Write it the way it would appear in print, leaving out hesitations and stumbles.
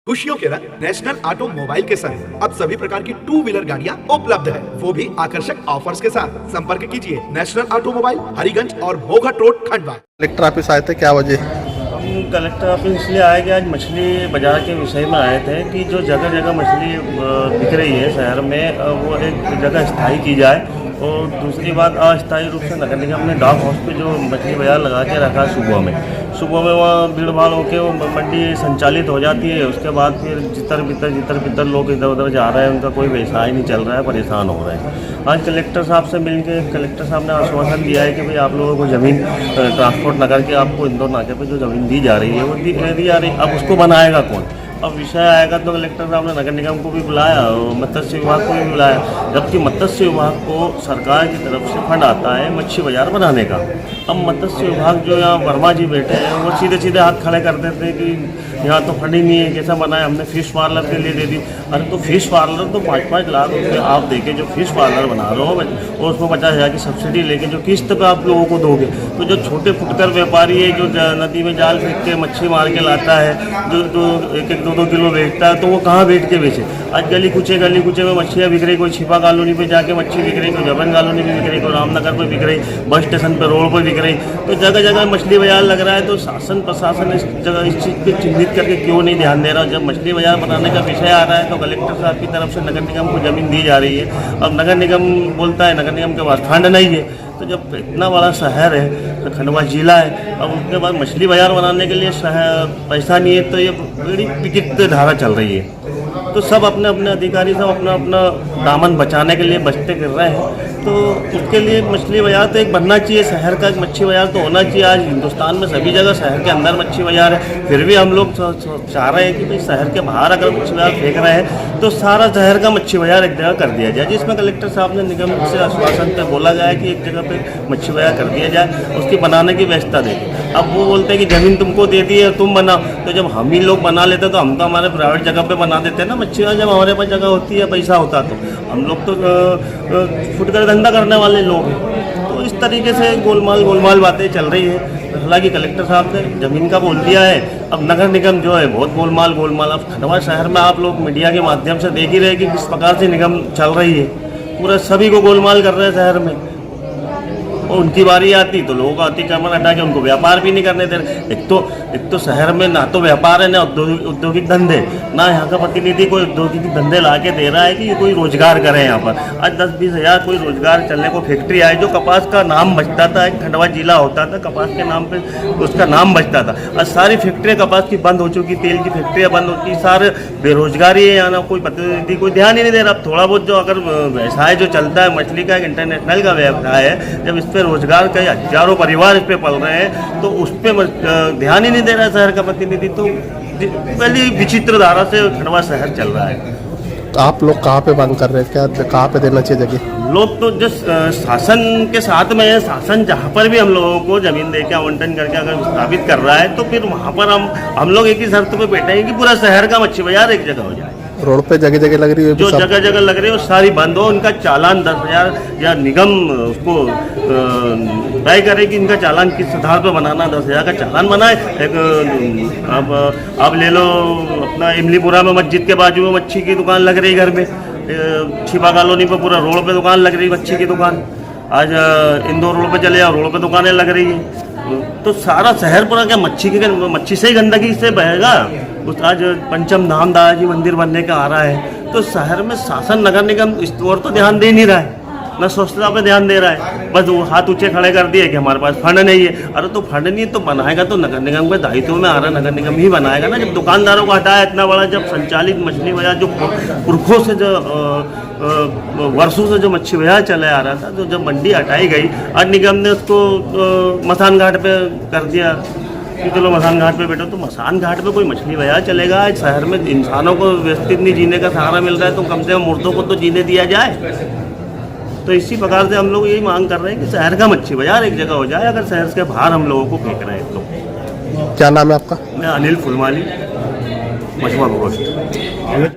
खुशियों के रंग नेशनल ऑटोमोबाइल के संग अब सभी प्रकार की टू व्हीलर गाड़ियां उपलब्ध है, वो भी आकर्षक ऑफर्स के साथ। संपर्क कीजिए नेशनल ऑटोमोबाइल, हरिगंज और भोगट रोड, खंडवा। कलेक्टर ऑफिस आए थे, क्या वजह? हम कलेक्टर ऑफिस इसलिए आए कि आज मछली बाजार के विषय में आए थे कि जो जगह जगह मछली बिक रही है शहर में, वो एक जगह स्थायी की जाए। और दूसरी बात, अस्थायी रूप से नगर निगम ने डॉग हाउस पे जो मछली बाजार लगा के रखा सुबह में वहाँ भीड़ भाड़ होकर वो मंडी संचालित हो जाती है। उसके बाद फिर जितर बितर लोग इधर उधर जा रहे हैं, उनका कोई व्यवसाय नहीं चल रहा है, परेशान हो रहे हैं। आज कलेक्टर साहब से मिलकर कलेक्टर साहब ने आश्वासन दिया है कि भाई आप लोगों को ज़मीन ट्रांसपोर्ट नगर के आपको इंदौर नाके पे जो ज़मीन दी जा रही है वो दी जा रही है। अब उसको बनाएगा कौन? अब विषय आएगा तो कलेक्टर साहब ने नगर निगम को भी बुलाया और मत्स्य विभाग को भी बुलाया, जबकि मत्स्य विभाग को सरकार की तरफ से फंड आता है मच्छी बाजार बनाने का। अब मत्स्य विभाग जो यहाँ वर्मा जी बैठे हैं वो सीधे हाथ खड़े कर देते हैं कि यहाँ तो फंड ही नहीं है, कैसा बनाए, हमने फिश पार्लर के लिए दे दी। अरे तो फिश पार्लर तो 5-5 लाख रुपये आप देके जो फिश पार्लर बना रहे हो और उसमें 50,000 की सब्सिडी लेके जो किस्त पे आप लोगों को दोगे, तो जो छोटे फुटकर व्यापारी है जो नदी में जाल फेंक के मच्छी मार के लाता है, जो 1-2 किलो बेचता है, तो वो कहाँ बैठ के बेचे? आज गली कुचे में मच्छियाँ बिक रही, कोई छिपा कॉलोनी पे जाके मच्छी बिक रही, कोई जबन कॉलोनी में बिक रही, कोई रामनगर पे बिक रही, बस स्टेशन पे रोड पर बिक रही। तो जगह जगह मछली बाजार लग रहा है। तो शासन प्रशासन इस चीज़ पर चिन्हित करके क्यों नहीं ध्यान दे रहा? जब मछली बाजार बनाने का विषय आ रहा है तो कलेक्टर साहब की तरफ से नगर निगम को ज़मीन दी जा रही है। अब नगर निगम बोलता है नगर निगम के पास फंड नहीं है। तो जब इतना बड़ा शहर है, तो खंडवा जिला है, अब उसके बाद मछली बाजार बनाने के लिए पैसा नहीं है, तो ये बड़ी विचित्र धारा चल रही है। तो सब अपने अपने अधिकारी सब अपना दामन बचाने के लिए बचते फिर रहे हैं। तो उसके लिए मछली बाजार तो एक बनना चाहिए, शहर का एक मच्छी बाजार तो होना चाहिए। आज हिंदुस्तान में सभी जगह शहर के अंदर मच्छी बाजार है, फिर भी हम लोग चाह रहे हैं कि भाई शहर के बाहर अगर मच्छी बाजार फेंक रहे हैं तो सारा शहर का मच्छी बाजार एक जगह कर दिया जाए, जिसमें कलेक्टर साहब ने निगम से आश्वासन पे बोला गया है कि एक जगह पे मच्छी बाजार कर दिया जाए, उसकी बनाने की व्यवस्था देगी। अब वो बोलते हैं कि ज़मीन तुमको दे दी है, तुम बनाओ। तो जब हम ही लोग बना लेते तो हम तो हमारे प्राइवेट जगह पे बना देते हैं ना मच्छी बाजार। जब हमारे पास जगह होती है, पैसा होता तो हम लोग तो फुटकर धंधा करने वाले लोग हैं। तो इस तरीके से गोलमाल बातें चल रही है। हालांकि कलेक्टर साहब ने ज़मीन का बोल दिया है, अब नगर निगम जो है बहुत गोलमाल। अब खंडवा शहर में आप लोग मीडिया के माध्यम से देख ही रहे कि किस प्रकार से निगम चल रही है, पूरा सभी को गोलमाल कर रहे हैं शहर में। और उनकी बारी आती तो लोगों का अतिक्रमण हटा के उनको व्यापार भी नहीं करने दे रहे। एक तो शहर में ना तो व्यापार है, ना औद्योगिक धंधे, ना यहाँ का प्रतिनिधि कोई औद्योगिक धंधे ला के दे रहा है कि कोई रोजगार करें यहाँ पर। आज 10-20 हज़ार कोई रोजगार चलने को फैक्ट्री आए, जो कपास का नाम बचता था, एक खंडवा जिला होता था कपास के नाम पे, उसका नाम बचता था। आज सारी फैक्ट्रियाँ कपास की बंद हो चुकी, तेल की फैक्ट्रियाँ बंद हो चुकी, सारे बेरोजगारी है यहाँ, ना कोई प्रतिनिधि कोई ध्यान ही नहीं दे रहा। अब थोड़ा बहुत जो अगर व्यवसाय जो चलता है मछली का, एक इंटरनेशनल का व्यवसाय है, जब इस पर रोजगार के हजारों परिवार इस पे पल रहे हैं तो उस पर ध्यान ही नहीं दे रहा है शहर का प्रतिनिधि। तो पहली विचित्र धारा से खंडवा शहर चल रहा है। तो आप लोग कहाँ पे बंद कर रहे हैं, क्या कहाँ पे देना चाहिए जगह? लोग तो जिस शासन के साथ में है, शासन जहाँ पर भी हम लोगों को जमीन दे के आवंटन करके अगर स्थापित कर रहा है तो फिर वहाँ पर हम लोग एक ही शर्त पे बैठे हैं कि पूरा शहर का मच्छी बाजार एक जगह हो जाए। रोड पे जगह लग रही है, जो जगह लग रही है वो सारी बंद हो, उनका चालान 10,000 या निगम उसको तय करे कि इनका चालान किस आधार पर बनाना, 10,000 का चालान बनाए। एक अब ले लो अपना इमलीपुरा में मस्जिद के बाजू में मच्छी की दुकान लग रही घर में, छिपा कॉलोनी पे पूरा रोड पे दुकान लग रही मच्छी की दुकान। आज इंदौर रोड पे चले जाओ, रोड पे दुकानें लग रही है। तो सारा शहर पूरा क्या मच्छी से ही गंदगी से बहेगा। उस आज पंचम धाम दादाजी मंदिर बनने का आ रहा है, तो शहर में शासन नगर निगम इस ओर तो ध्यान दे नहीं रहा है, न स्वच्छता पे ध्यान दे रहा है। बस वो हाथ ऊंचे खड़े कर दिए कि हमारे पास फंड नहीं है। अरे तो फंड नहीं है तो बनाएगा तो नगर निगम के दायित्व में आ रहा है, नगर निगम ही बनाएगा ना। जब दुकानदारों को हटाया इतना बड़ा, जब संचालित मछली बाजार जो पुरखों से जो वर्षों से जो मच्छी बाजार चले आ रहा था, तो जब मंडी हटाई गई, आज निगम ने उसको मसान घाट पे कर दिया कि चलो मसान घाट पे बैठो। तो मसान घाट पे कोई मछली बाजार चलेगा? आज शहर में इंसानों को व्यवस्थित नहीं जीने का सहारा मिल रहा है, तो कम से कम मुर्दों को तो जीने दिया जाए। तो इसी प्रकार से हम लोग यही मांग कर रहे हैं कि शहर का मच्छी बाजार एक जगह हो जाए, अगर शहर के बाहर हम लोगों को फेंक रहे हैं तो। क्या नाम है आपका? मैं अनिल फुलमाली, मछुआ प्रकोष्ठ।